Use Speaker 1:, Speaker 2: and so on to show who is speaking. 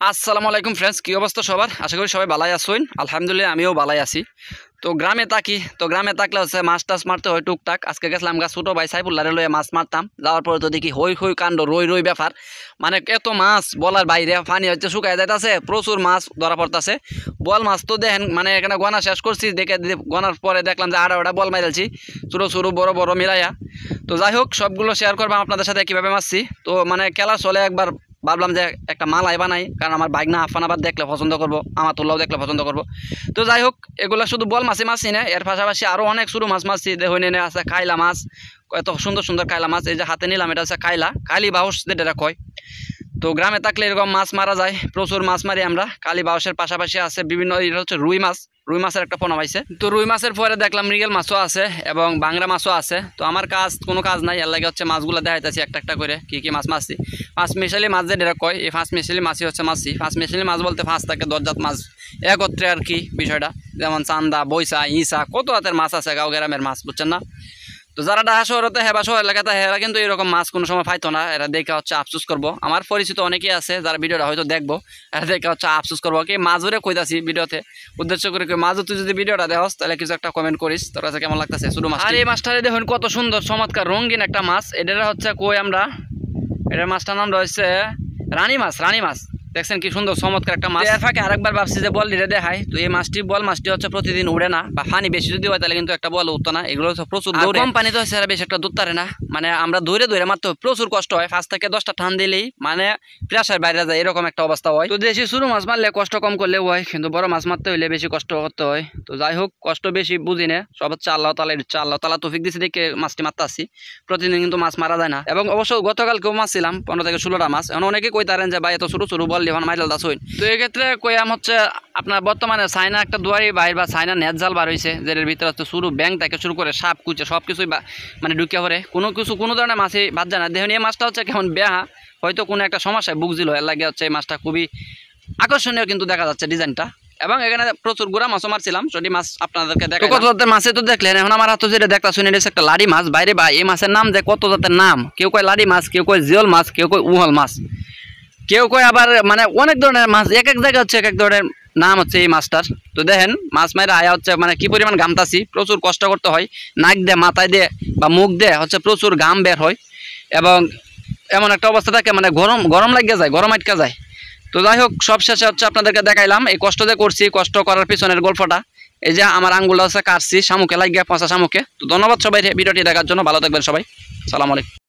Speaker 1: আসসালামু আলাইকুম ফ্রেন্ডস, কি অবস্থা সবার? আশা করি সবাই ভালাই আছেন। আলহামদুলিল্লাহ আমিও ভালাই আছি। তো গ্রামে থাকি, তো গ্রামে থাকলে হচ্ছে মাছ টাছ মারতে হয় টুকটাক। আজকে গেছিলাম ছোটো ভাই সাইফুল্লাহরে লয়ে মাছ মারতাম। যাওয়ার পরে তো দেখি হই হই কাণ্ড, রই রই ব্যাপার। মানে এত মাছ বলার বাইরে, পানি হচ্ছে শুকায় যাইতেছে, প্রচুর মাছ ধরা পড়তেছে। বল মাছ তো দেখেন, মানে এখানে গনা শেষ করছি, দেখে গনার পরে দেখলাম যে আড়া বল মাইরালছি, ছোটো ছোটো বড় বড় মিলাইয়া। তো যাই হোক, সবগুলো শেয়ার করবো আপনাদের সাথে কীভাবে মারছি। তো মানে খেলা চলে, একবার ভাবলাম যে একটা মালাই বানাই, কারণ আমার বাইক না আফান আবার দেখলে পছন্দ করবো, আমার তোল্লাও দেখলে পছন্দ করবো। তো যাই হোক, এগুলো শুধু বল মাছই মাছছি না, এর পাশাপাশি আরও অনেক ছোটো মাছ মাছছি। দেখুন এনে আছে কাইলা মাছ, এত সুন্দর সুন্দর কাইলা মাছ। এই যে হাতে নিলাম, এটা হচ্ছে কালি বাউস যেটা কয়। তো গ্রামে থাকলে এরকম মাছ মারা যায়, প্রচুর মাছ মারি আমরা। কালী বাউসের পাশাপাশি আছে বিভিন্ন, এটা হচ্ছে রুই মাছ, রুই মাছের একটা পোনা পাইছে। তো রুই মাছের পরে দেখলাম মৃগেল মাছও আছে এবং বাংলা মাছও আছে। তো আমার কোনো কাজ নাই, এর লাগে হচ্ছে মাছগুলো দেখাইতেছি একটা একটা করে কি কি মাছ মাছছি। পাঁচ মিশালি মাছ যেটা কয়, এই পাঁচ মিশালি মাছই হচ্ছে মাছছি। পাঁচ মিশালি মাছ বলতে 5 থেকে 10 জাত মাছ একত্রে আর কি বিষয়টা। যেমন চান্দা, বৈশা, ইসা, কত হাতের মাছ আছে, গাঁও গ্রামের মাছ, বুঝছেন না? তো যারা ঢাকা শহরতে হেবা শহর এলাকাতে, এরা কিন্তু এরকম মাছ কোনো সময় পাইতো না। এরা দেখে হচ্ছে আফসোস করবো। আমার পরিচিত অনেকেই আছে যারা ভিডিওটা হয়তো দেখবো, এরা দেখে হচ্ছে আফসোস করবো। কি মাছরে কইতাছি ভিডিওতে উদ্দেশ্য করে, মাছও তুই যদি ভিডিওটা দেখস তাহলে কিছু একটা কমেন্ট করিস, তোর কাছে কেমন লাগতেছে শুধু মাছ। আর এই মাছটারে দেখুন কত সুন্দর চমৎকার রঙিন একটা মাছ। এটা হচ্ছে কই আমরা, এটার মাছটার নাম রয়েছে রানী মাছ। রানী মাছ দেখছেন কি সুন্দর চমৎকার একটা মাছ। এর ফাঁকে আরেকবার ভাবছি যে বল দিলে দেখায়। তো এই মাছটি হচ্ছে প্রতিদিন উড়ে না, বা পানি বেশি যদি হয় তাহলে কিন্তু একটা বল উঠতো না। এগুলো হচ্ছে প্রচুর দৌড়ে, কম পানিতে হচ্ছে এরা বেশি একটা দূরতারে না। মানে আমরা দৌড়ে মারতে প্রচুর কষ্ট হয়। 5 থেকে 10টা টান দিলেই মানে প্রেসার বাইরে যায়, এরকম একটা অবস্থা হয়। তো দেশি ছোটো মাছ মারলে কষ্ট কম করলেও হয়, কিন্তু বড় মাছ মারতে হইলে বেশি কষ্ট করতে হয়। তো যাই হোক, কষ্ট বেশি বুঝি না, সব হচ্ছে আল্লাহ তাআলা তৌফিক দিয়েছে দেখে মাছটি মারতে আসছি। প্রতিদিন কিন্তু মাছ মারা যায় না। এবং অবশ্য গতকালকেও মাছ ছিলাম 15 থেকে 16টা মাছ। এখন অনেকে কইতারেন যে ভাই এত ছোটো ছোটো বল দিয়ে মাইরাল দাস হইন। তো এক্ষেত্রে কইয়াম হচ্ছে আপনার বর্তমানে চায়না একটা দুয়ারি বাইর বা চায়না নেট জাল বার হয়েছে, যেটার ভিতরে হচ্ছে শুরু ব্যাংক থেকে শুরু করে সাপ কুচে সব কিছুই মানে ঢুকিয়া পড়ে, কোনো ধরনের মাছই বাদ যায় না। দেখুন এই মাছটা হচ্ছে কেমন বেহা, হয়তো কোনো একটা সমস্যায় বুঝছিল, এর লাগে হচ্ছে এই মাছটা খুবই আকর্ষণীয় কিন্তু দেখা যাচ্ছে ডিজাইনটা। এবং এখানে প্রচুর গুড়া মাছও মারছিলাম, সেটি মাছ আপনাদেরকে দেখা। কত জাতের মাছে তো দেখলেন। এখন আমার হাতে যেটা দেখতা শুনে একটা লাড়ি মাছ। বাইরে ভাই এই মাছের নাম যে কত জাতের নাম, কেউ কয় লাড়ি মাছ, কেউ কয় জিওল মাছ, কেউ কয় উহল মাছ, কেউ কয় আবার মানে অনেক ধরনের মাছ। এক এক জায়গায় হচ্ছে এক এক ধরনের নাম হচ্ছে এই মাছটার। তো দেখেন মাছ মাইরা আয়া হচ্ছে মানে কি পরিমাণ ঘামতাছি, প্রচুর কষ্ট করতে হয়। নাক দিয়ে, মাথায় দিয়ে বা মুখ দিয়ে হচ্ছে প্রচুর ঘাম বের হয়, এবং এমন একটা অবস্থা থাকে মানে গরম লাগিয়ে যায়, গরম আটকা যায়। তো যাই হোক, সব শেষে হচ্ছে আপনাদেরকে দেখাইলাম এই কষ্ট যে করছি, কষ্ট করার পিছনের গল্পটা। এই যে আমার আঙ্গুলটা হচ্ছে কাটছি শামুকে লাগিয়ে, পচা শামুকে। তো ধন্যবাদ সবাই ভিডিওটি দেখার জন্য। ভালো থাকবেন সবাই, সালাম আলাইকুম।